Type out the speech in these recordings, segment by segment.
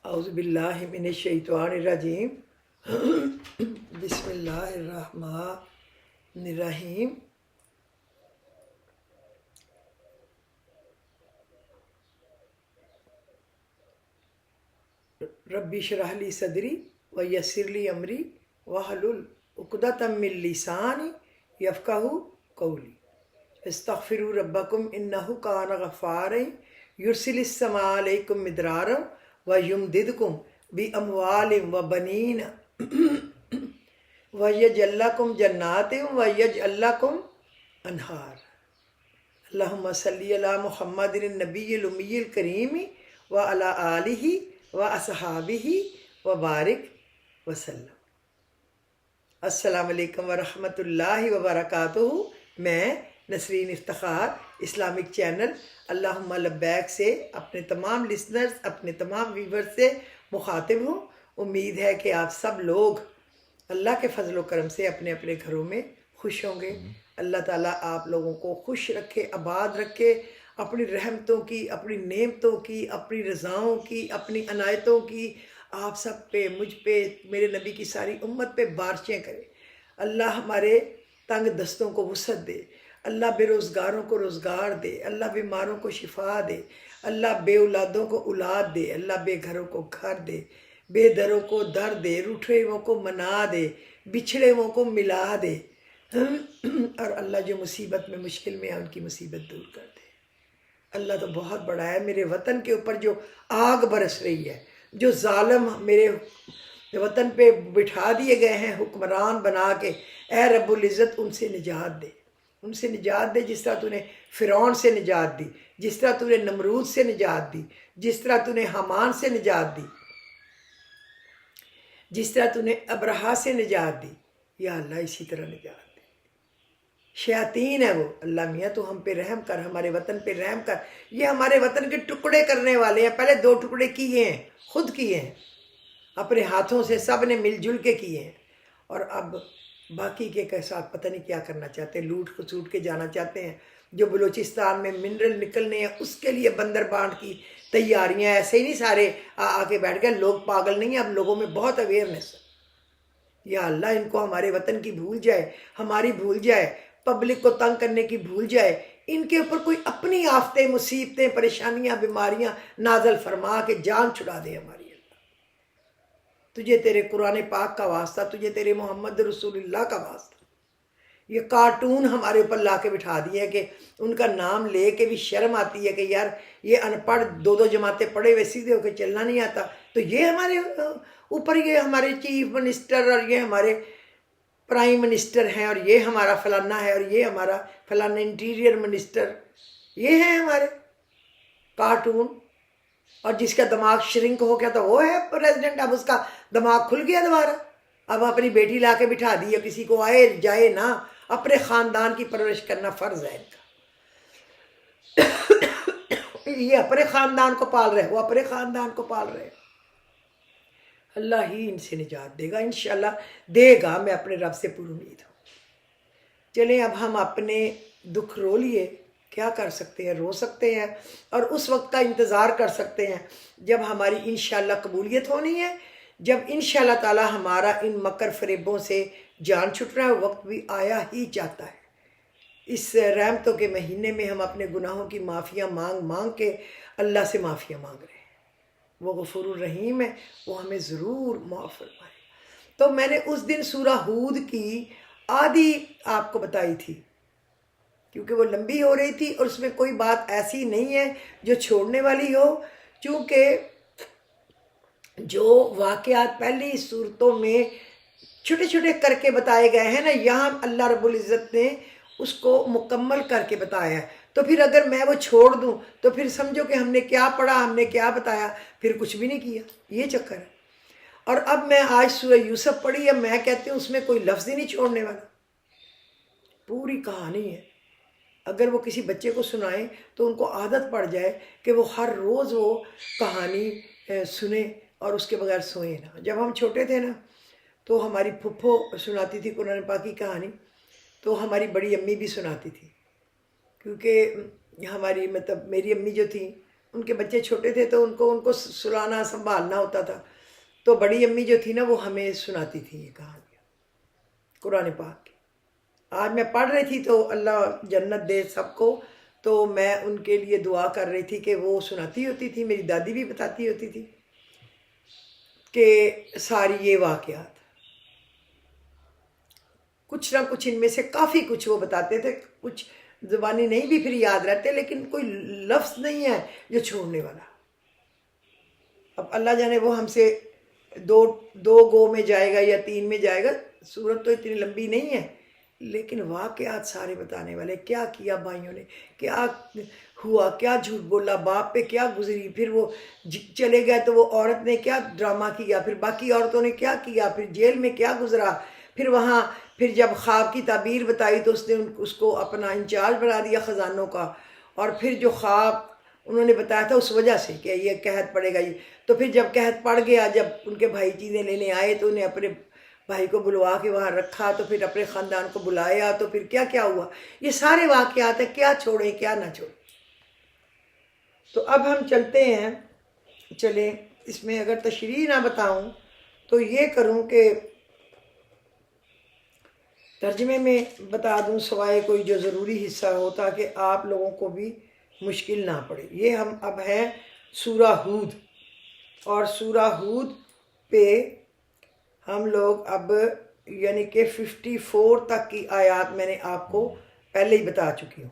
اعوذ باللہ من الشیطان الرجیم بسم اللہ الرحمن الرحیم ربی اشرح لی صدری ویسر لی امری واحلل عقدۃ من لسانی یفقہوا قولی استغفروا ربکم انہ کان غفارا یرسل السماء علیکم مدرارا ویمددکم باموال وبنین ویجعل لکم جنات ویجعل لکم انہار اللہم صلی علی محمد النبی الامی الکریم وعلی آلہ واصحابہ وبارک وسلم۔ السلام علیکم ورحمۃ اللہ وبرکاتہ۔ میں نسرین افتخار اسلامک چینل اللہم لبیک سے اپنے تمام لسنرز، اپنے تمام ویورز سے مخاطب ہوں۔ امید ہے کہ آپ سب لوگ اللہ کے فضل و کرم سے اپنے اپنے گھروں میں خوش ہوں گے۔ اللہ تعالیٰ آپ لوگوں کو خوش رکھے، آباد رکھے، اپنی رحمتوں کی، اپنی نعمتوں کی، اپنی رضاؤں کی، اپنی عنایتوں کی آپ سب پہ، مجھ پہ، میرے نبی کی ساری امت پہ بارشیں کرے۔ اللہ ہمارے تنگ دستوں کو وسعت دے، اللہ بے روزگاروں کو روزگار دے، اللہ بیماروں کو شفا دے، اللہ بے اولادوں کو اولاد دے، اللہ بے گھروں کو گھر دے، بے دروں کو در دے، روٹھے ہوئوں کو منا دے، بچھڑے ہوئوں کو ملا دے، اور اللہ جو مصیبت میں مشکل میں ہے ان کی مصیبت دور کر دے۔ اللہ تو بہت بڑا ہے۔ میرے وطن کے اوپر جو آگ برس رہی ہے، جو ظالم میرے وطن پہ بٹھا دیے گئے ہیں حکمران بنا کے، اے رب العزت ان سے نجات دے، ان سے نجات دے، جس طرح تو نے فرعون سے نجات دی، جس طرح تو نے نمرود سے نجات دی، جس طرح تو نے حامان سے نجات دی، جس طرح تو نے ابرہا سے نجات دی۔ یا اللہ اسی طرح نجات دے۔ شیاطین ہے وہ، اللہ میاں تو ہم پہ رحم کر، ہمارے وطن پہ رحم کر۔ یہ ہمارے وطن کے ٹکڑے کرنے والے ہیں، پہلے 2 ٹکڑے کیے ہیں، خود کیے ہیں، اپنے ہاتھوں سے سب نے مل جل کے کیے ہیں، اور اب باقی کے ساتھ پتہ نہیں کیا کرنا چاہتے ہیں، لوٹ کھسوٹ کے جانا چاہتے ہیں۔ جو بلوچستان میں منرل نکلنے ہیں اس کے لیے بندر بانٹ کی تیاریاں، ایسے ہی نہیں سارے آ کے بیٹھ گئے، لوگ پاگل نہیں ہیں، اب لوگوں میں بہت اویئرنیس ہے۔ یا اللہ ان کو ہمارے وطن کی بھول جائے، ہماری بھول جائے، پبلک کو تنگ کرنے کی بھول جائے، ان کے اوپر کوئی اپنی آفتیں، مصیبتیں، پریشانیاں، بیماریاں نازل فرما کے جان چھڑا دے ہماری۔ اللہ تجھے تیرے قرآن پاک کا واسطہ، تجھے تیرے محمد رسول اللہ کا واسطہ۔ یہ کارٹون ہمارے اوپر لا کے بٹھا دیے کہ ان کا نام لے کے بھی شرم آتی ہے کہ یار یہ ان پڑھ 2 جماعتیں پڑھے ہوئے سیدھے ہو کے چلنا نہیں آتا، تو یہ ہمارے اوپر، یہ ہمارے چیف منسٹر اور یہ ہمارے پرائم منسٹر ہیں، اور یہ ہمارا فلانا ہے، اور یہ ہمارا فلانا انٹیریئر منسٹر، یہ ہیں ہمارے کارٹون۔ اور جس کا دماغ شرنک ہو گیا تو وہ ہے پریزیڈنٹ، اب اس کا دماغ کھل گیا دوبارہ، اب اپنی بیٹی لا کے بٹھا دی ہے، کسی کو آئے جائے نہ، اپنے خاندان کی پرورش کرنا فرض ہے ان کا۔ یہ اپنے خاندان کو پال رہے، وہ اپنے خاندان کو پال رہے۔ اللہ ہی ان سے نجات دے گا، انشاءاللہ دے گا، میں اپنے رب سے پوری امید ہوں۔ چلیں اب ہم اپنے دکھ رو لیے، کیا کر سکتے ہیں، رو سکتے ہیں، اور اس وقت کا انتظار کر سکتے ہیں جب ہماری انشاءاللہ قبولیت ہونی ہے، جب انشاءاللہ تعالی ہمارا ان مکر فریبوں سے جان چھٹ رہا ہے۔ وقت بھی آیا ہی چاہتا ہے۔ اس رحمتوں کے مہینے میں ہم اپنے گناہوں کی معافیاں مانگ مانگ کے اللہ سے معافیاں مانگ رہے ہیں۔ وہ غفور الرحیم ہے، وہ ہمیں ضرور معاف فرمائے۔ تو میں نے اس دن سورہ ہود کی آدھی آپ کو بتائی تھی، کیونکہ وہ لمبی ہو رہی تھی اور اس میں کوئی بات ایسی نہیں ہے جو چھوڑنے والی ہو، چونکہ جو واقعات پہلی صورتوں میں چھوٹے چھوٹے کر کے بتائے گئے ہیں نا، یہاں اللہ رب العزت نے اس کو مکمل کر کے بتایا ہے۔ تو پھر اگر میں وہ چھوڑ دوں تو پھر سمجھو کہ ہم نے کیا پڑھا، ہم نے کیا بتایا، پھر کچھ بھی نہیں کیا، یہ چکر ہے۔ اور اب میں آج سورہ یوسف پڑھی ہے، میں کہتی ہوں اس میں کوئی لفظ ہی نہیں چھوڑنے والا، پوری کہانی ہے۔ اگر وہ کسی بچے کو سنائیں تو ان کو عادت پڑ جائے کہ وہ ہر روز وہ کہانی سنیں اور اس کے بغیر سوئیں نا۔ جب ہم چھوٹے تھے نا تو ہماری پھپھو سناتی تھی قرآن پاک کی کہانی، تو ہماری بڑی امی بھی سناتی تھی، کیونکہ ہماری میری امی جو تھیں ان کے بچے چھوٹے تھے تو ان کو سلانا سنبھالنا ہوتا تھا، تو بڑی امی جو تھی نا وہ ہمیں سناتی تھی یہ کہانیاں قرآن پاک کی۔ آج میں پڑھ رہی تھی تو اللہ جنت دے سب کو، تو میں ان کے لیے دعا کر رہی تھی کہ وہ سناتی ہوتی تھی، میری دادی بھی بتاتی ہوتی تھی کہ ساری یہ واقعات کچھ نہ کچھ ان میں سے کافی کچھ وہ بتاتے تھے، کچھ زبانی نہیں بھی پھر یاد رہتے، لیکن کوئی لفظ نہیں ہے جو چھوڑنے والا۔ اب اللہ جانے وہ ہم سے دو گو میں جائے گا یا 3 میں جائے گا، صورت تو اتنی لمبی نہیں ہے، لیکن واقعات سارے بتانے والے، کیا کیا بھائیوں نے، کیا ہوا، کیا جھوٹ بولا، باپ پہ کیا گزری، پھر وہ چلے گئے تو وہ عورت نے کیا ڈرامہ کیا، پھر باقی عورتوں نے کیا کیا، پھر جیل میں کیا گزرا، پھر وہاں پھر جب خواب کی تعبیر بتائی تو اس نے اس کو اپنا انچارج بنا دیا خزانوں کا، اور پھر جو خواب انہوں نے بتایا تھا اس وجہ سے کہ یہ قحط پڑے گا، یہ تو پھر جب قحط پڑ گیا، جب ان کے بھائی چیزیں لینے آئے تو انہیں اپنے بھائی کو بلوا کے وہاں رکھا، تو پھر اپنے خاندان کو بلایا، تو پھر کیا کیا ہوا، یہ سارے واقعات ہیں، کیا چھوڑیں کیا نہ چھوڑیں۔ تو اب ہم چلتے ہیں، چلیں اس میں اگر تشریح نہ بتاؤں تو یہ کروں کہ ترجمے میں بتا دوں، سوائے کوئی جو ضروری حصہ ہو تاکہ آپ لوگوں کو بھی مشکل نہ پڑے۔ یہ ہم اب ہے سورہ ہود، اور سورہ ہود پہ ہم لوگ اب یعنی کہ 54 تک کی آیات میں نے آپ کو پہلے ہی بتا چکی ہوں۔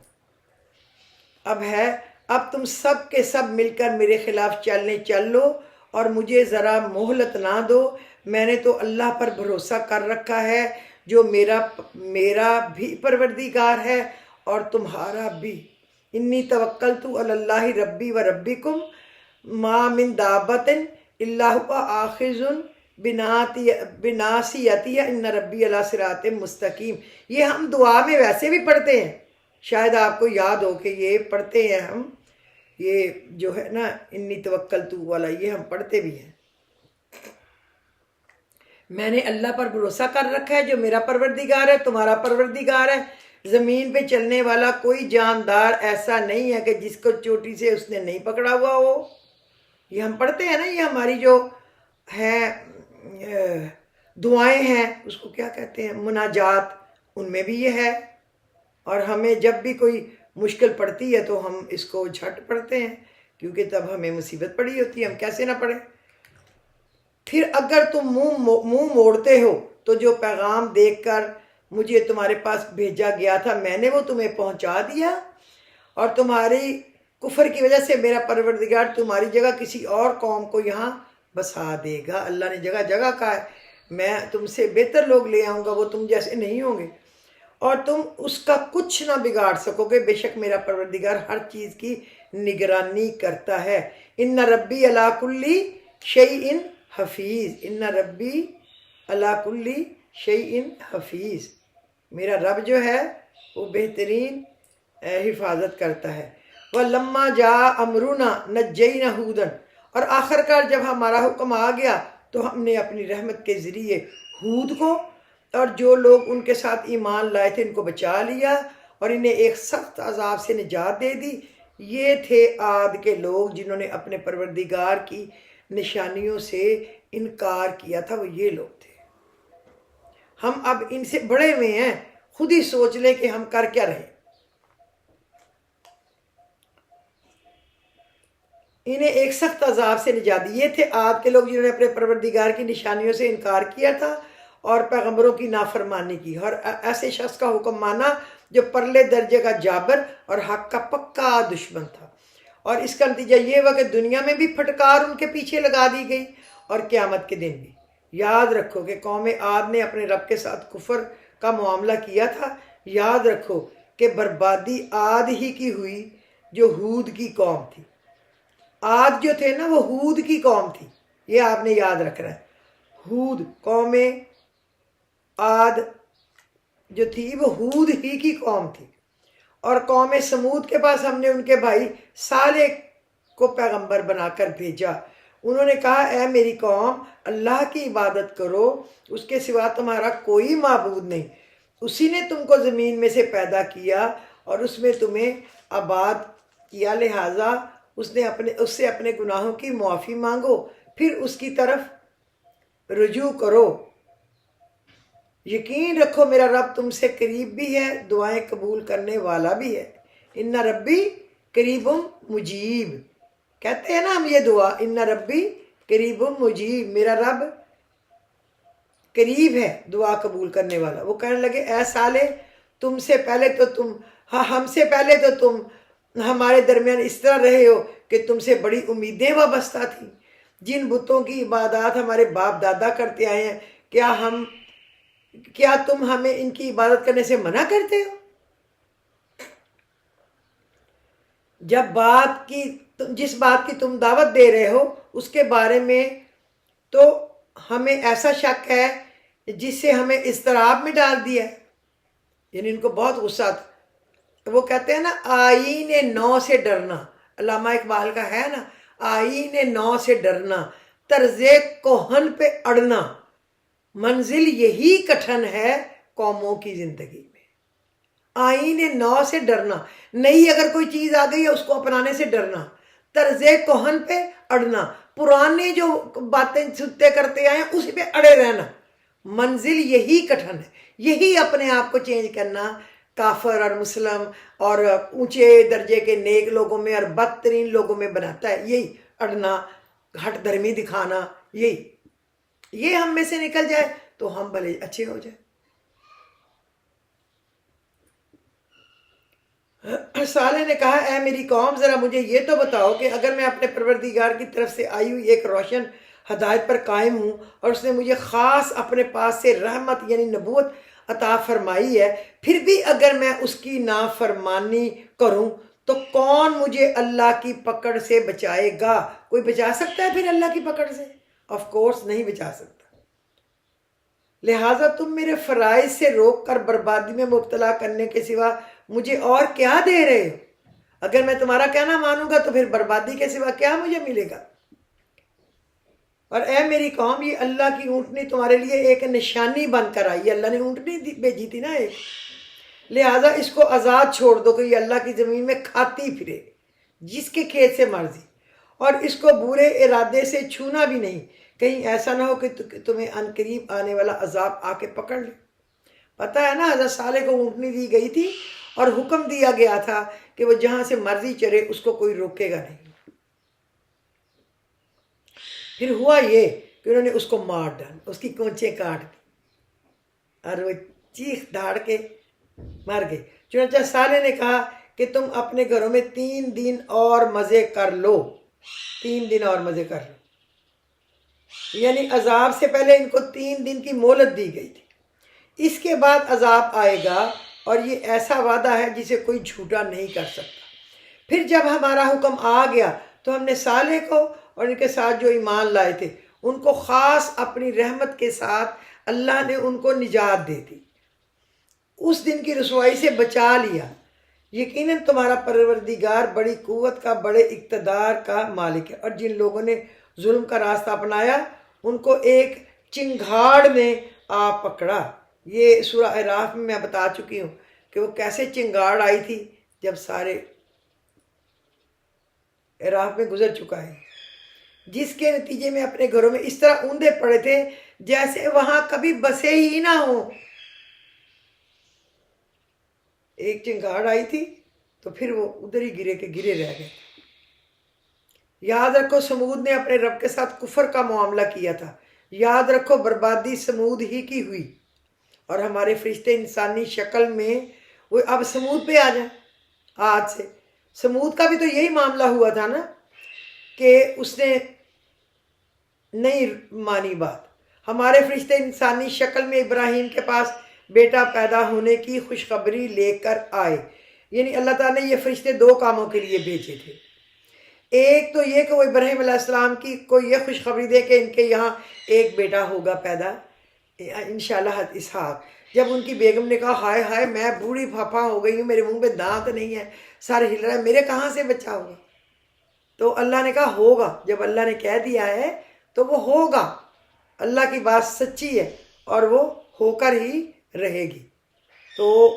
اب ہے، اب تم سب کے سب مل کر میرے خلاف چل لو اور مجھے ذرا مہلت نہ دو، میں نے تو اللہ پر بھروسہ کر رکھا ہے جو میرا بھی پروردگار ہے اور تمہارا بھی۔ انی توکلت علی اللہ ربی و ربکم ما من دابۃ الا هو آخذ بناصیتها ان ربی علی صراط مستقیم۔ یہ ہم دعا میں ویسے بھی پڑھتے ہیں، شاید آپ کو یاد ہو کہ یہ پڑھتے ہیں ہم، یہ جو ہے نا انی توکلت والا یہ ہم پڑھتے بھی ہیں۔ میں نے اللہ پر بھروسہ کر رکھا ہے جو میرا پروردگار ہے، تمہارا پروردگار ہے۔ زمین پہ چلنے والا کوئی جاندار ایسا نہیں ہے کہ جس کو چوٹی سے اس نے نہیں پکڑا ہوا ہو۔ یہ ہم پڑھتے ہیں نا، یہ ہماری جو ہے دعائیں ہیں، اس کو کیا کہتے ہیں، مناجات، ان میں بھی یہ ہے۔ اور ہمیں جب بھی کوئی مشکل پڑتی ہے تو ہم اس کو جھٹ پڑھتے ہیں، کیونکہ تب ہمیں مصیبت پڑی ہوتی ہے، ہم کیسے نہ پڑھیں۔ پھر اگر تم منہ موڑتے ہو تو جو پیغام دیکھ کر مجھے تمہارے پاس بھیجا گیا تھا میں نے وہ تمہیں پہنچا دیا، اور تمہاری کفر کی وجہ سے میرا پروردگار تمہاری جگہ کسی اور قوم کو یہاں بسا دے گا۔ اللہ نے جگہ جگہ کہا ہے، میں تم سے بہتر لوگ لے آؤں گا، وہ تم جیسے نہیں ہوں گے، اور تم اس کا کچھ نہ بگاڑ سکو گے، بے شک میرا پروردگار ہر چیز کی نگرانی کرتا ہے۔ ان ربی علی کل شیء حفیظ، ان ربی علی کل شیء حفیظ، میرا رب جو ہے وہ بہترین حفاظت کرتا ہے۔ وَلَمَّا جَاءَ أَمْرُنَا نَجَّيْنَا هُودًا، اور آخر کار جب ہمارا حکم آ گیا تو ہم نے اپنی رحمت کے ذریعے ہود کو اور جو لوگ ان کے ساتھ ایمان لائے تھے ان کو بچا لیا، اور انہیں ایک سخت عذاب سے نجات دے دی۔ یہ تھے عاد کے لوگ جنہوں نے اپنے پروردگار کی نشانیوں سے انکار کیا تھا، وہ یہ لوگ تھے۔ ہم اب ان سے بڑے ہوئے ہیں، خود ہی سوچ لیں کہ ہم کر کیا رہے۔ انہیں ایک سخت عذاب سے نجات دی۔ یہ تھے عاد کے لوگ جنہوں نے اپنے پروردگار کی نشانیوں سے انکار کیا تھا اور پیغمبروں کی نافرمانی کی، اور ایسے شخص کا حکم مانا جو پرلے درجے کا جابر اور حق کا پکا دشمن تھا، اور اس کا نتیجہ یہ ہوا کہ دنیا میں بھی پھٹکار ان کے پیچھے لگا دی گئی اور قیامت کے دن بھی۔ یاد رکھو کہ قوم عاد نے اپنے رب کے ساتھ کفر کا معاملہ کیا تھا۔ یاد رکھو کہ بربادی عاد ہی کی ہوئی جو ہود کی قوم تھی۔ عاد جو تھے نا وہ ہود کی قوم تھی، یہ آپ نے یاد رکھنا ہے۔ ہود، قوم عاد جو تھی وہ ہود ہی کی قوم تھی، اور قوم سمود کے پاس ہم نے ان کے بھائی صالح کو پیغمبر بنا کر بھیجا۔ انہوں نے کہا، اے میری قوم، اللہ کی عبادت کرو، اس کے سوا تمہارا کوئی معبود نہیں، اسی نے تم کو زمین میں سے پیدا کیا اور اس میں تمہیں آباد کیا، لہٰذا اس سے اپنے گناہوں کی معافی مانگو، پھر اس کی طرف رجوع کرو۔ یقین رکھو میرا رب تم سے قریب بھی ہے، دعائیں قبول کرنے والا بھی ہے۔ ان ربی قریب مجیب، کہتے ہیں نا ہم یہ دعا، ان ربی قریب مجیب، میرا رب قریب ہے دعا قبول کرنے والا۔ وہ کہنے لگے اے صالح ہم سے پہلے تو تم ہمارے درمیان اس طرح رہے ہو کہ تم سے بڑی امیدیں وابستہ تھیں۔ جن بتوں کی عبادات ہمارے باپ دادا کرتے آئے ہیں، کیا تم ہمیں ان کی عبادت کرنے سے منع کرتے ہو؟ جس بات کی تم دعوت دے رہے ہو اس کے بارے میں تو ہمیں ایسا شک ہے جس سے ہمیں اضطراب میں ڈال دیا ہے۔ یعنی ان کو بہت غصہ تھا۔ وہ کہتے ہیں نا آئین نو سے ڈرنا، علامہ اقبال کا ہے نا، آئین نو سے ڈرنا، طرز کوہن پہ اڑنا، منزل یہی کٹھن ہے قوموں کی زندگی میں۔ آئین نو سے ڈرنا، نئی اگر کوئی چیز آ گئی ہے اس کو اپنانے سے ڈرنا، طرز کوہن پہ اڑنا، پرانے جو باتیں سنتے کرتے آئے ہیں اسی پہ اڑے رہنا، منزل یہی کٹھن ہے۔ یہی اپنے آپ کو چینج کرنا کافر اور مسلم اور اونچے درجے کے نیک لوگوں میں اور بدترین لوگوں میں بناتا ہے، یہی اڑنا، ہٹ دھرمی دکھانا، یہ ہم میں سے نکل جائے تو ہم بھلے اچھے ہو جائیں۔ صالح نے کہا اے میری قوم ذرا مجھے یہ تو بتاؤ کہ اگر میں اپنے پروردگار کی طرف سے آئی ہوئی ایک روشن ہدایت پر قائم ہوں اور اس نے مجھے خاص اپنے پاس سے رحمت یعنی نبوت عطا فرمائی ہے، پھر بھی اگر میں اس کی نافرمانی کروں تو کون مجھے اللہ کی پکڑ سے بچائے گا؟ کوئی بچا سکتا ہے پھر اللہ کی پکڑ سے؟ آف کورس نہیں بچا سکتا۔ لہٰذا تم میرے فرائض سے روک کر بربادی میں مبتلا کرنے کے سوا مجھے اور کیا دے رہے ہو؟ اگر میں تمہارا کہنا مانوں گا تو پھر بربادی کے سوا کیا مجھے ملے گا؟ اور اے میری قوم یہ اللہ کی اونٹنی تمہارے لیے ایک نشانی بن کر آئی ہے، اللہ نے اونٹنی بھیجی تھی نا ایک، لہٰذا اس کو آزاد چھوڑ دو کہ یہ اللہ کی زمین میں کھاتی پھرے جس کے کھیت سے مرضی، اور اس کو برے ارادے سے چھونا بھی نہیں، کہیں ایسا نہ ہو کہ تمہیں عنقریب آنے والا عذاب آ کے پکڑ لے۔ پتہ ہے نا حضرت صالح کو اونٹنی دی گئی تھی اور حکم دیا گیا تھا کہ وہ جہاں سے مرضی چرے اس کو کوئی روکے گا نہیں۔ پھر ہوا یہ کہ انہوں نے اس کو مار ڈالا، اس کی کونچیں کاٹ دی اور وہ چیخ دھاڑ کے مر گئے۔ چنانچہ صالح نے کہا کہ تم اپنے گھروں میں 3 دن اور مزے کر لو، 3 دن اور مزے کر لو۔ یعنی عذاب سے پہلے ان کو 3 دن کی مہلت دی گئی تھی، اس کے بعد عذاب آئے گا، اور یہ ایسا وعدہ ہے جسے کوئی جھوٹا نہیں کر سکتا۔ پھر جب ہمارا حکم آ گیا تو ہم نے صالح کو اور ان کے ساتھ جو ایمان لائے تھے ان کو خاص اپنی رحمت کے ساتھ اللہ نے ان کو نجات دے دی، اس دن کی رسوائی سے بچا لیا۔ یقیناً تمہارا پروردگار بڑی قوت کا، بڑے اقتدار کا مالک ہے۔ اور جن لوگوں نے ظلم کا راستہ اپنایا ان کو ایک چنگھاڑ میں آ پکڑا۔ یہ سورہ اعراف میں بتا چکی ہوں کہ وہ کیسے چنگھاڑ آئی تھی، جب سارے اعراف میں گزر چکا ہے، جس کے نتیجے میں اپنے گھروں میں اس طرح اوندے پڑے تھے جیسے وہاں کبھی بسے ہی نہ ہوں۔ ایک چنگھاڑ آئی تھی تو پھر وہ ادھر ہی گرے کے گرے رہ گئے۔ یاد رکھو سمود نے اپنے رب کے ساتھ کفر کا معاملہ کیا تھا، یاد رکھو بربادی سمود ہی کی ہوئی، اور ہمارے فرشتے انسانی شکل میں وہ اب سمود پہ آ جائیں۔ آج سے سمود کا بھی تو یہی معاملہ ہوا تھا نا کہ اس نے نہیں مانی بات۔ ہمارے فرشتے انسانی شکل میں ابراہیم کے پاس بیٹا پیدا ہونے کی خوشخبری لے کر آئے۔ یعنی اللہ تعالیٰ نے یہ فرشتے 2 کاموں کے لیے بھیجے تھے۔ ایک تو یہ کہ وہ ابراہیم علیہ السلام کو یہ خوشخبری دے کہ ان کے یہاں ایک بیٹا ہوگا پیدا انشاءاللہ اسحاق۔ جب ان کی بیگم نے کہا ہائے ہائے میں بوڑھی پھاپا ہو گئی ہوں، میرے منہ پہ دانت نہیں ہے، سر ہل رہا ہے، میرے کہاں سے بچہ ہوگا؟ تو اللہ نے کہا ہوگا، جب اللہ نے کہہ دیا ہے تو وہ ہوگا۔ اللہ کی بات سچی ہے اور وہ ہو کر ہی رہے گی۔ تو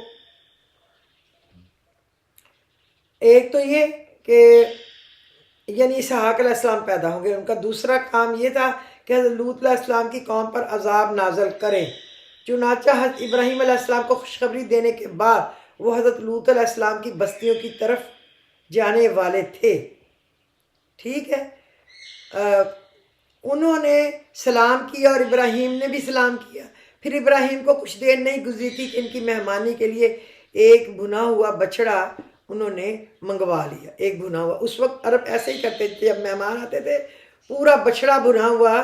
ایک تو یہ کہ یعنی اسحاق علیہ السلام پیدا ہوں گے۔ ان کا دوسرا کام یہ تھا کہ حضرت لوط علیہ السلام کی قوم پر عذاب نازل کریں۔ چنانچہ حضرت ابراہیم علیہ السلام کو خوشخبری دینے کے بعد وہ حضرت لوط علیہ السلام کی بستیوں کی طرف جانے والے تھے۔ ٹھیک ہے، انہوں نے سلام کیا اور ابراہیم نے بھی سلام کیا۔ پھر ابراہیم کو کچھ دیر نہیں گزری تھی کہ ان کی مہمانی کے لیے ایک بھنا ہوا بچڑا انہوں نے منگوا لیا۔ ایک بھنا ہوا، اس وقت عرب ایسے ہی کرتے تھے، جب مہمان آتے تھے پورا بچڑا بھنا ہوا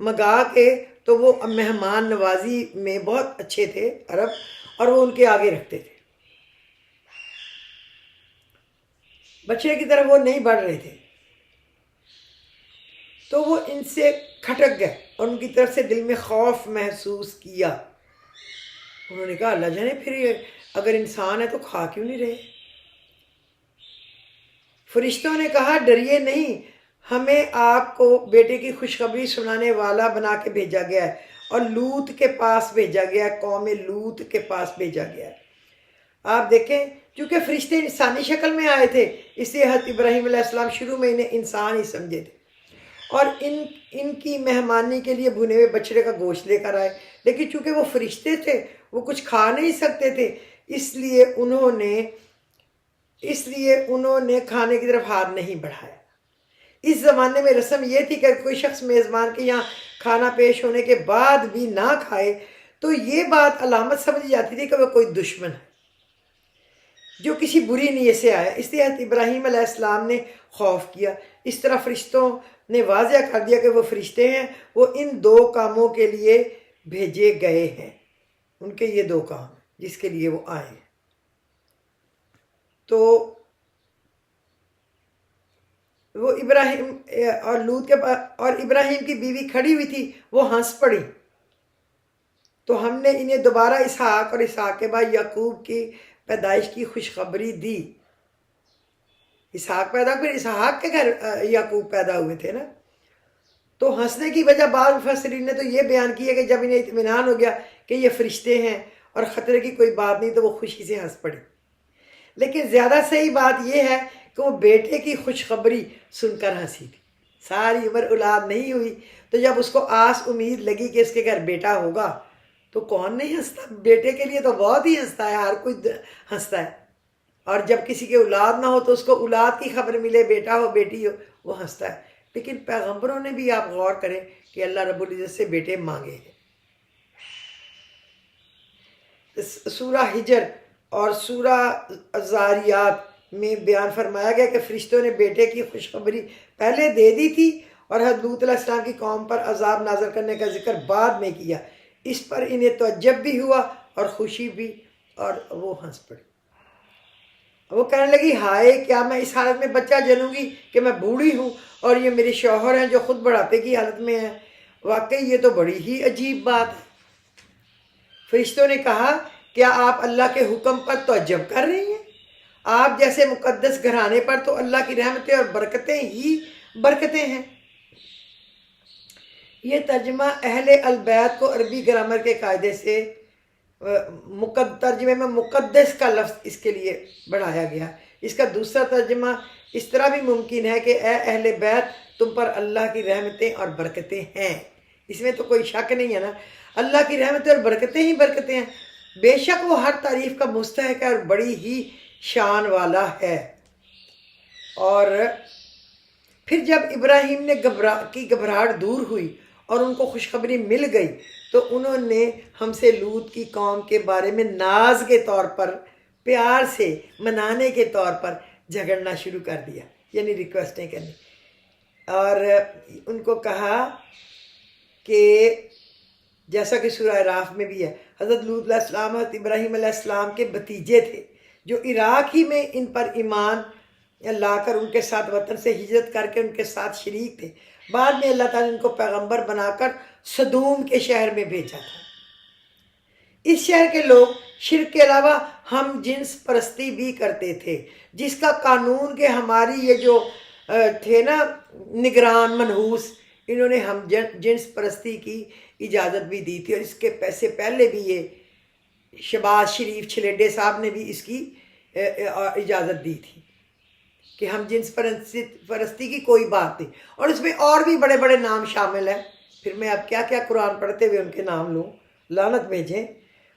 منگا کے، تو وہ مہمان نوازی میں بہت اچھے تھے عرب، اور وہ ان کے آگے رکھتے تھے۔ بچڑے کی طرف وہ نہیں بڑھ رہے تھے، تو وہ ان سے کھٹک گئے اور ان کی طرف سے دل میں خوف محسوس کیا۔ انہوں نے کہا اللہ جانے پھر یہ اگر انسان ہے تو کھا کیوں نہیں رہے؟ فرشتوں نے کہا ڈریے نہیں، ہمیں آپ کو بیٹے کی خوشخبری سنانے والا بنا کے بھیجا گیا ہے، اور لوط کے پاس بھیجا گیا ہے، قوم لوط کے پاس بھیجا گیا ہے۔ آپ دیکھیں، چونکہ فرشتے انسانی شکل میں آئے تھے، اس لیے حضرت ابراہیم علیہ السلام شروع میں انہیں انسان ہی سمجھے تھے، اور ان کی مہمانی کے لیے بھنے ہوئے بچڑے کا گوشت لے کر آئے۔ لیکن چونکہ وہ فرشتے تھے، وہ کچھ کھا نہیں سکتے تھے، اس لیے انہوں نے کھانے کی طرف ہاتھ نہیں بڑھایا۔ اس زمانے میں رسم یہ تھی کہ کوئی شخص میزبان کے یہاں کھانا پیش ہونے کے بعد بھی نہ کھائے تو یہ بات علامت سمجھی جاتی تھی کہ وہ کوئی دشمن ہے جو کسی بری نیت سے آیا۔ اس لیے حضرت ابراہیم علیہ السلام نے خوف کیا۔ اس طرح فرشتوں نے واضح کر دیا کہ وہ فرشتے ہیں، وہ ان دو کاموں کے لیے بھیجے گئے ہیں، ان کے یہ دو کام جس کے لیے وہ آئے ہیں۔ تو وہ ابراہیم اور لوط کے پاس، اور ابراہیم کی بیوی کھڑی ہوئی تھی، وہ ہنس پڑی۔ تو ہم نے انہیں دوبارہ اسحاق اور اسحاق کے بعد یعقوب کی پیدائش کی خوشخبری دی۔ اسحاق پیدا، پھر اسحاق کے گھر یعقوب پیدا ہوئے تھے نا۔ تو ہنسنے کی وجہ بعض مفسرین نے تو یہ بیان کی ہے کہ جب انہیں اطمینان ہو گیا کہ یہ فرشتے ہیں اور خطرے کی کوئی بات نہیں، تو وہ خوشی سے ہنس پڑی۔ لیکن زیادہ صحیح بات یہ ہے کہ وہ بیٹے کی خوشخبری سن کر ہنسی تھی۔ ساری عمر اولاد نہیں ہوئی، تو جب اس کو آس امید لگی کہ اس کے گھر بیٹا ہوگا تو کون نہیں ہنستا؟ بیٹے کے لیے تو بہت ہی ہنستا ہے، ہر کوئی ہنستا ہے۔ اور جب کسی کے اولاد نہ ہو تو اس کو اولاد کی خبر ملے، بیٹا ہو بیٹی ہو، وہ ہنستا ہے۔ لیکن پیغمبروں نے بھی آپ غور کریں کہ اللہ رب العزت سے بیٹے مانگے ہیں۔ سورہ حجر اور سورہ الذاریات میں بیان فرمایا گیا کہ فرشتوں نے بیٹے کی خوشخبری پہلے دے دی تھی اور حضرت لوط علیہ السلام کی قوم پر عذاب نازل کرنے کا ذکر بعد میں کیا۔ اس پر انہیں تعجب بھی ہوا اور خوشی بھی، اور وہ ہنس پڑی۔ وہ کہنے لگی ہائے، کیا میں اس حالت میں بچہ جنوں گی کہ میں بوڑھی ہوں اور یہ میرے شوہر ہیں جو خود بڑھاپے کی حالت میں ہیں؟ واقعی یہ تو بڑی ہی عجیب بات ہے۔ فرشتوں نے کہا کیا آپ اللہ کے حکم پر تعجب کر رہی ہیں؟ آپ جیسے مقدس گھرانے پر تو اللہ کی رحمتیں اور برکتیں ہی برکتیں ہیں۔ یہ ترجمہ اہل البیت کو عربی گرامر کے قاعدے سے ترجمے میں مقدس کا لفظ اس کے لیے بڑھایا گیا۔ اس کا دوسرا ترجمہ اس طرح بھی ممکن ہے کہ اے اہل بیت، تم پر اللہ کی رحمتیں اور برکتیں ہیں۔ اس میں تو کوئی شک نہیں ہے نا، اللہ کی رحمتیں اور برکتیں ہی برکتیں ہیں۔ بے شک وہ ہر تعریف کا مستحق ہے اور بڑی ہی شان والا ہے۔ اور پھر جب ابراہیم نے گھبراہٹ دور ہوئی اور ان کو خوشخبری مل گئی تو انہوں نے ہم سے لوط کی قوم کے بارے میں ناز کے طور پر، پیار سے منانے کے طور پر جھگڑنا شروع کر دیا، یعنی ریکویسٹیں کرنی، اور ان کو کہا کہ جیسا کہ سورہ اعراف میں بھی ہے، حضرت لوط علیہ السلام حضرت ابراہیم علیہ السلام کے بھتیجے تھے جو عراق ہی میں ان پر ایمان لا کر ان کے ساتھ وطن سے ہجرت کر کے ان کے ساتھ شریک تھے۔ بعد میں اللہ تعالیٰ نے ان کو پیغمبر بنا کر صدوم کے شہر میں بھیجا تھا۔ اس شہر کے لوگ شرک کے علاوہ ہم جنس پرستی بھی کرتے تھے، جس کا قانون کہ ہماری یہ جو تھے نا نگران منحوس، انہوں نے ہم جنس پرستی کی اجازت بھی دی تھی، اور اس کے پیسے پہلے بھی یہ شہباز شریف چھلیڈے صاحب نے بھی اس کی اجازت دی تھی کہ ہم جنس پرستی کی کوئی بات نہیں، اور اس میں اور بھی بڑے بڑے نام شامل ہیں، پھر میں اب کیا کیا قرآن پڑھتے ہوئے ان کے نام لوں، لعنت بھیجیں۔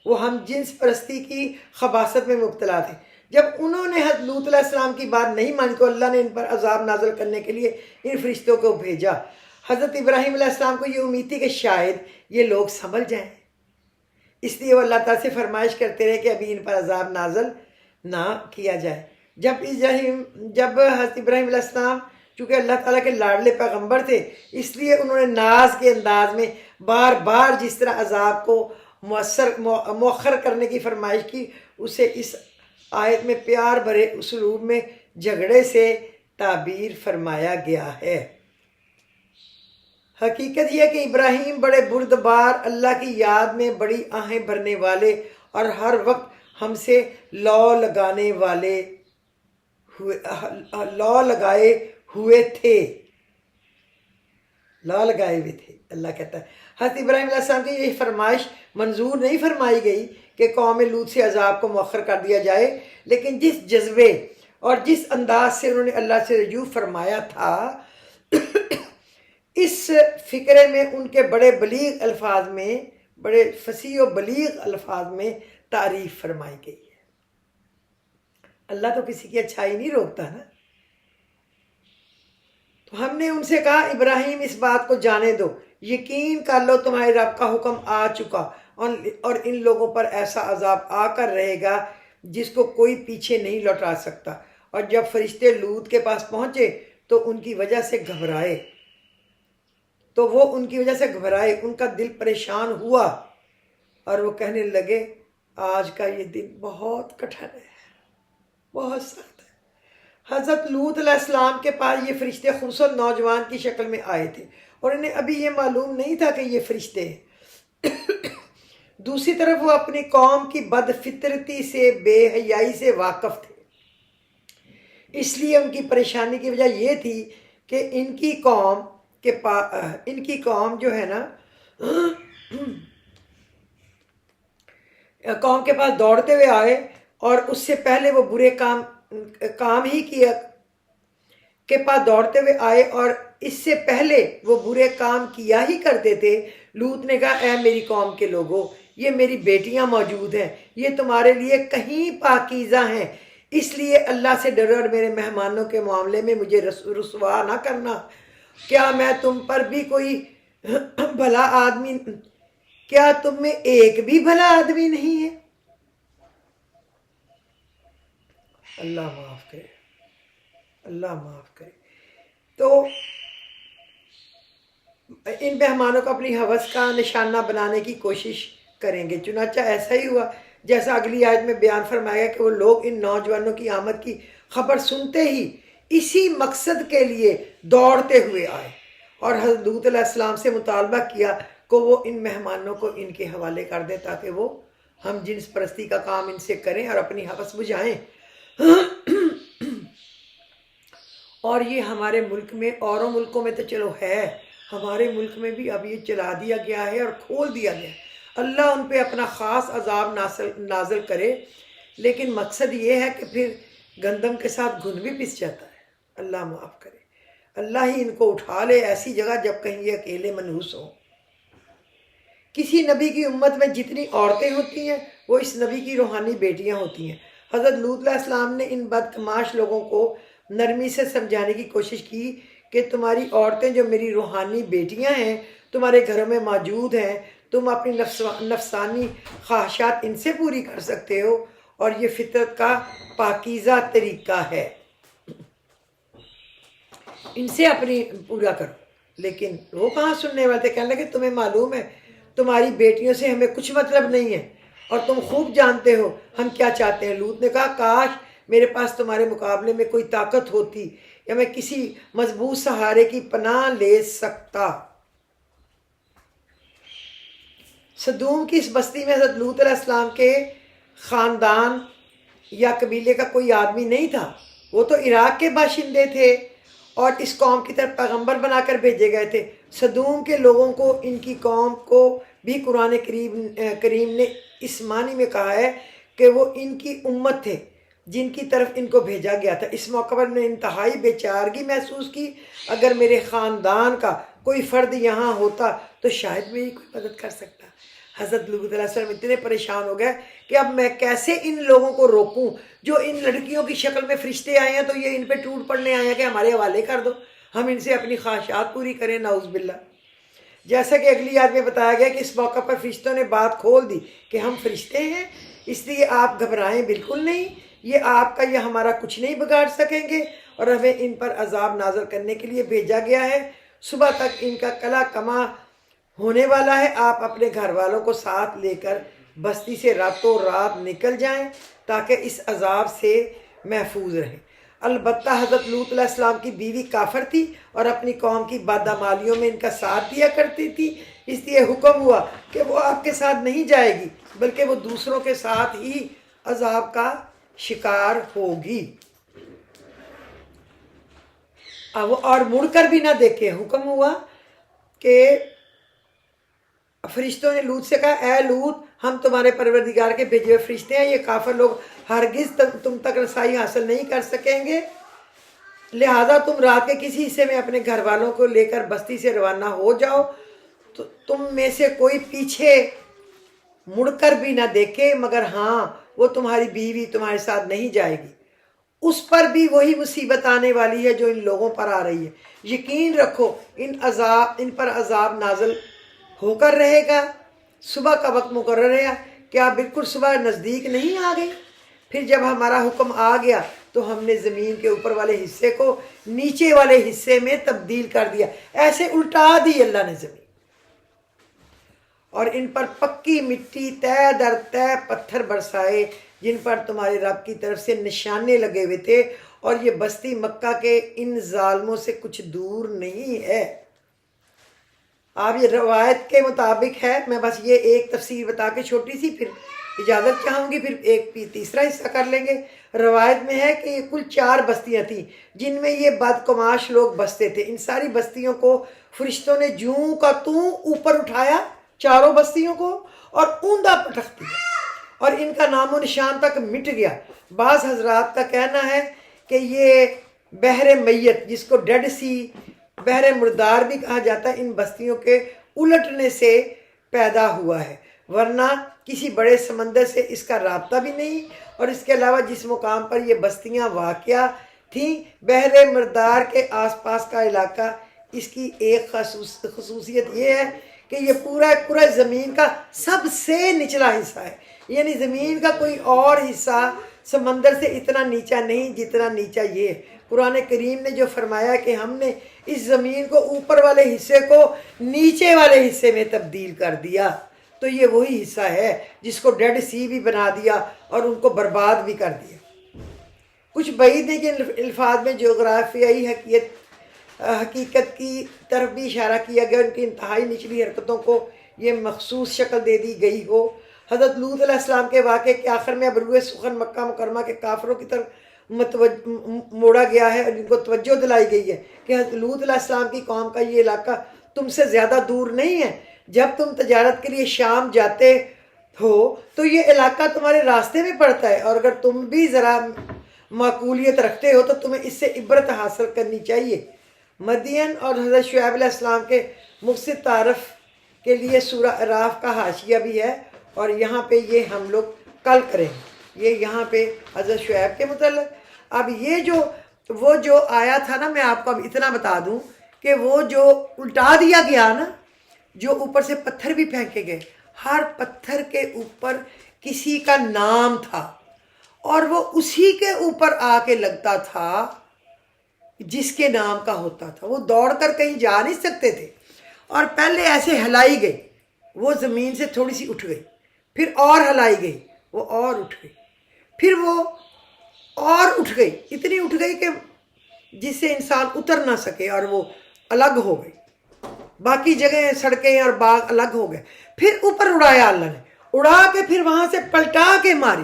وہ ہم جنس پرستی کی خباثت میں مبتلا تھے۔ جب انہوں نے حضرت لوط علیہ السلام کی بات نہیں مانی تو اللہ نے ان پر عذاب نازل کرنے کے لیے ان فرشتوں کو بھیجا۔ حضرت ابراہیم علیہ السلام کو یہ امید تھی کہ شاید یہ لوگ سنبھل جائیں، اس لیے وہ اللہ تعالیٰ سے فرمائش کرتے رہے کہ ابھی ان پر عذاب نازل نہ کیا جائے۔ جب حضرت ابراہیم علیہ السلام چونکہ اللہ تعالیٰ کے لاڈلے پیغمبر تھے، اس لیے انہوں نے ناز کے انداز میں بار بار جس طرح عذاب کو مؤخر کرنے کی فرمائش کی، اسے اس آیت میں پیار بھرے اسلوب میں جھگڑے سے تعبیر فرمایا گیا ہے۔ حقیقت یہ کہ ابراہیم بڑے بردبار، اللہ کی یاد میں بڑی آہیں بھرنے والے اور ہر وقت ہم سے لو لگائے ہوئے تھے۔ اللہ کہتا ہے حضرت ابراہیم علیہ السلام کی یہ فرمائش منظور نہیں فرمائی گئی کہ قوم لوط سے عذاب کو مؤخر کر دیا جائے، لیکن جس جذبے اور جس انداز سے انہوں نے اللہ سے رجوع فرمایا تھا، اس فکرے میں ان کے بڑے فصیح و بلیغ الفاظ میں تعریف فرمائی گئی ہے۔ اللہ تو کسی کی اچھائی نہیں روکتا نا۔ تو ہم نے ان سے کہا ابراہیم اس بات کو جانے دو، یقین کر لو تمہارے رب کا حکم آ چکا، اور ان لوگوں پر ایسا عذاب آ کر رہے گا جس کو کوئی پیچھے نہیں لوٹا سکتا۔ اور جب فرشتے لوط کے پاس پہنچے تو وہ ان کی وجہ سے گھبرائے، ان کا دل پریشان ہوا اور وہ کہنے لگے آج کا یہ دن بہت کٹھن ہے، بہت سخت ہے۔ حضرت لوط علیہ السلام کے پاس یہ فرشتے خوبصورت نوجوان کی شکل میں آئے تھے اور انہیں ابھی یہ معلوم نہیں تھا کہ یہ فرشتے ہیں۔ دوسری طرف وہ اپنی قوم کی بد فطرتی سے، بے حیائی سے واقف تھے، اس لیے ان کی پریشانی کی وجہ یہ تھی کہ ان کی قوم جو ہے نا قوم کے پاس دوڑتے ہوئے آئے، اور اس سے پہلے وہ برے کام ہی کیا کے پاس دوڑتے ہوئے آئے اور اس سے پہلے وہ برے کام کیا ہی کرتے تھے۔ لوط نے کہا اے میری قوم کے لوگوں، یہ میری بیٹیاں موجود ہیں، یہ تمہارے لیے کہیں پاکیزہ ہیں، اس لیے اللہ سے ڈرو اور میرے مہمانوں کے معاملے میں مجھے رسوا نہ کرنا۔ کیا میں تم پر بھی کوئی بھلا آدمی، کیا تم میں ایک بھی بھلا آدمی نہیں ہے؟ اللہ معاف کرے، اللہ معاف کرے۔ تو ان مہمانوں کو اپنی ہوس کا نشانہ بنانے کی کوشش کریں گے، چنانچہ ایسا ہی ہوا جیسا اگلی آیت میں بیان فرمایا کہ وہ لوگ ان نوجوانوں کی آمد کی خبر سنتے ہی اسی مقصد کے لیے دوڑتے ہوئے آئے اور حضرت لوط علیہ السلام سے مطالبہ کیا کہ وہ ان مہمانوں کو ان کے حوالے کر دے تاکہ وہ ہم جنس پرستی کا کام ان سے کریں اور اپنی ہوس بجھائیں۔ اور یہ ہمارے ملک میں، اوروں ملکوں میں تو چلو ہے، ہمارے ملک میں بھی اب یہ چلا دیا گیا ہے اور کھول دیا گیا ہے۔ اللہ ان پہ اپنا خاص عذاب نازل کرے، لیکن مقصد یہ ہے کہ پھر گندم کے ساتھ گھن بھی پس جاتا ہے۔ اللہ معاف کرے، اللہ ہی ان کو اٹھا لے ایسی جگہ جب کہیں یہ اکیلے منحوس ہوں۔ کسی نبی کی امت میں جتنی عورتیں ہوتی ہیں وہ اس نبی کی روحانی بیٹیاں ہوتی ہیں۔ حضرت لوط علیہ السلام نے ان بدتماش لوگوں کو نرمی سے سمجھانے کی کوشش کی کہ تمہاری عورتیں جو میری روحانی بیٹیاں ہیں تمہارے گھروں میں موجود ہیں، تم اپنی نفسانی خواہشات ان سے پوری کر سکتے ہو، اور یہ فطرت کا پاکیزہ طریقہ ہے، ان سے اپنی پورا کرو۔ لیکن وہ کہاں سننے والے تھے، کہنے لگے تمہیں معلوم ہے تمہاری بیٹیوں سے ہمیں کچھ مطلب نہیں ہے اور تم خوب جانتے ہو ہم کیا چاہتے ہیں۔ لوط نے کہا کاش میرے پاس تمہارے مقابلے میں کوئی طاقت ہوتی یا میں کسی مضبوط سہارے کی پناہ لے سکتا۔ سدوم کی اس بستی میں حضرت لوط علیہ السلام کے خاندان یا قبیلے کا کوئی آدمی نہیں تھا، وہ تو عراق کے باشندے تھے اور اس قوم کی طرف پیغمبر بنا کر بھیجے گئے تھے۔ سدوم کے لوگوں کو، ان کی قوم کو بھی قرآن کریم نے اس معنی میں کہا ہے کہ وہ ان کی امت تھے، جن کی طرف ان کو بھیجا گیا تھا۔ اس موقع پر نے انتہائی بے چارگی محسوس کی، اگر میرے خاندان کا کوئی فرد یہاں ہوتا تو شاید میری کوئی مدد کر سکتا۔ حضرت لوط علیہ السلام اتنے پریشان ہو گئے کہ اب میں کیسے ان لوگوں کو روکوں جو ان لڑکیوں کی شکل میں فرشتے آئے ہیں، تو یہ ان پہ ٹوٹ پڑنے آئے ہیں کہ ہمارے حوالے کر دو، ہم ان سے اپنی خواہشات پوری کریں، نعوذ باللہ۔ جیسا کہ اگلی یاد میں بتایا گیا کہ اس موقع پر فرشتوں نے بات کھول دی کہ ہم فرشتے ہیں، اس لیے آپ گھبرائیں بالکل نہیں، یہ آپ کا یا ہمارا کچھ نہیں بگاڑ سکیں گے، اور ہمیں ان پر عذاب نازل کرنے کے لیے بھیجا گیا ہے۔ صبح تک ان کا کلا کما ہونے والا ہے، آپ اپنے گھر والوں کو ساتھ لے کر بستی سے راتوں رات نکل جائیں تاکہ اس عذاب سے محفوظ رہیں۔ البتہ حضرت لوط علیہ السلام کی بیوی کافر تھی اور اپنی قوم کی بدعمالیوں میں ان کا ساتھ دیا کرتی تھی، اس لیے حکم ہوا کہ وہ آپ کے ساتھ نہیں جائے گی بلکہ وہ دوسروں کے ساتھ ہی عذاب کا شکار ہوگی، اور مڑ کر بھی نہ دیکھے۔ حکم ہوا کہ فرشتوں نے لوط سے کہا، اے لوط، ہم تمہارے پروردگار کے بھیجے ہوئے فرشتے ہیں، یہ کافر لوگ ہرگز تم تک رسائی حاصل نہیں کر سکیں گے، لہذا تم رات کے کسی حصے میں اپنے گھر والوں کو لے کر بستی سے روانہ ہو جاؤ، تو تم میں سے کوئی پیچھے مڑ کر بھی نہ دیکھے، مگر ہاں وہ تمہاری بیوی تمہارے ساتھ نہیں جائے گی، اس پر بھی وہی مصیبت آنے والی ہے جو ان لوگوں پر آ رہی ہے، یقین رکھو ان پر عذاب نازل ہو کر رہے گا۔ صبح کا وقت مقرر ہے، کیا بالکل صبح نزدیک نہیں آ گئی؟ پھر جب ہمارا حکم آ گیا تو ہم نے زمین کے اوپر والے حصے کو نیچے والے حصے میں تبدیل کر دیا، ایسے الٹا دی اللہ نے زمین، اور ان پر پکی مٹی تہ در تہ پتھر برسائے جن پر تمہارے رب کی طرف سے نشانے لگے ہوئے تھے، اور یہ بستی مکہ کے ان ظالموں سے کچھ دور نہیں ہے۔ آپ یہ روایت کے مطابق ہے، میں بس یہ ایک تفسیر بتا کے چھوٹی سی پھر اجازت چاہوں گی، پھر ایک تیسرا حصہ کر لیں گے۔ روایت میں ہے کہ یہ کل 4 بستیاں تھیں جن میں یہ بدقماش لوگ بستے تھے، ان ساری بستیوں کو فرشتوں نے جوں کا توں اوپر اٹھایا، 4 بستیوں کو، اور اوندا پٹخ دیا، اور ان کا نام و نشان تک مٹ گیا۔ بعض حضرات کا کہنا ہے کہ یہ بحر میت، جس کو ڈیڈ سی، بحر مردار بھی کہا جاتا ہے، ان بستیوں کے الٹنے سے پیدا ہوا ہے، ورنہ کسی بڑے سمندر سے اس کا رابطہ بھی نہیں۔ اور اس کے علاوہ جس مقام پر یہ بستیاں واقع تھیں، بحر مردار کے آس پاس کا علاقہ، اس کی ایک خصوصیت یہ ہے کہ یہ پورا زمین کا سب سے نچلا حصہ ہے، یعنی زمین کا کوئی اور حصہ سمندر سے اتنا نیچا نہیں جتنا نیچا یہ ہے۔ قرآن کریم نے جو فرمایا کہ ہم نے اس زمین کو اوپر والے حصے کو نیچے والے حصے میں تبدیل کر دیا، تو یہ وہی حصہ ہے جس کو ڈیڈ سی بھی بنا دیا اور ان کو برباد بھی کر دیا۔ کچھ بعید ہے کہ الفاظ میں جغرافیائی حقیقت کی طرف بھی اشارہ کیا گیا، ان کی انتہائی نچلی حرکتوں کو یہ مخصوص شکل دے دی گئی ہو۔ حضرت لوط علیہ السلام کے واقعے کے آخر میں اب روئے سخن مکہ مکرمہ کے کافروں کی طرف موڑا گیا ہے، اور ان کو توجہ دلائی گئی ہے کہ حضرت لوط علیہ السلام کی قوم کا یہ علاقہ تم سے زیادہ دور نہیں ہے، جب تم تجارت کے لیے شام جاتے ہو تو یہ علاقہ تمہارے راستے میں پڑتا ہے، اور اگر تم بھی ذرا معقولیت رکھتے ہو تو تمہیں اس سے عبرت حاصل کرنی چاہیے۔ مدین اور حضرت شعیب علیہ السلام کے مقصد تعارف کے لیے سورہ اعراف کا حاشیہ بھی ہے، اور یہاں پہ یہ ہم لوگ کل کریں گے، یہ یہاں پہ حضرت شعیب کے متعلق۔ اب یہ وہ جو آیا تھا نا، میں آپ کو اب اتنا بتا دوں کہ وہ جو الٹا دیا گیا نا، جو اوپر سے پتھر بھی پھینکے گئے، ہر پتھر کے اوپر کسی کا نام تھا، اور وہ اسی کے اوپر آ کے لگتا تھا جس کے نام کا ہوتا تھا، وہ دوڑ کر کہیں جا نہیں سکتے تھے، اور پہلے ایسے ہلائی گئی، وہ زمین سے تھوڑی سی اٹھ گئی، پھر اور ہلائی گئی، وہ اور اٹھ گئی، پھر وہ اور اٹھ گئی، اتنی اٹھ گئی کہ جس سے انسان اتر نہ سکے، اور وہ الگ ہو گئی، باقی جگہیں سڑکیں اور باغ الگ ہو گئے۔ پھر اوپر اڑایا اللہ نے، اڑا کے پھر وہاں سے پلٹا کے ماری،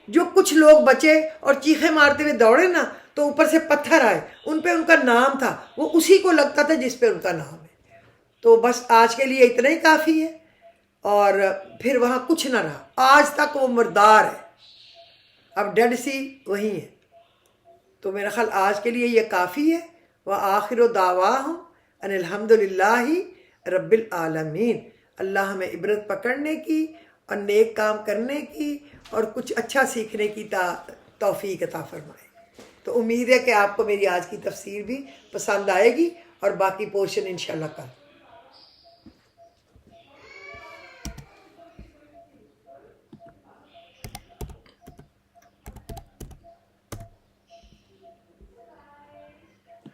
جو کچھ لوگ بچے اور چیخے مارتے ہوئے دوڑے نا، تو اوپر سے پتھر آئے، ان پہ ان کا نام تھا، وہ اسی کو لگتا تھا جس پہ ان کا نام ہے۔ تو بس آج کے لیے اتنا ہی کافی ہے، اور پھر وہاں کچھ نہ رہا، آج تک وہ مردار ہے۔ اب ڈیڈ سی وہی ہے. تو میرا خیال آج کے لیے یہ کافی ہے. وآخر دعواہم ان الحمد للہ رب العالمین. اللہ ہمیں عبرت پکڑنے کی اور نیک کام کرنے کی اور کچھ اچھا سیکھنے کی توفیق عطا فرمائے. تو امید ہے کہ آپ کو میری آج کی تفسیر بھی پسند آئے گی اور باقی پورشن انشاءاللہ کل.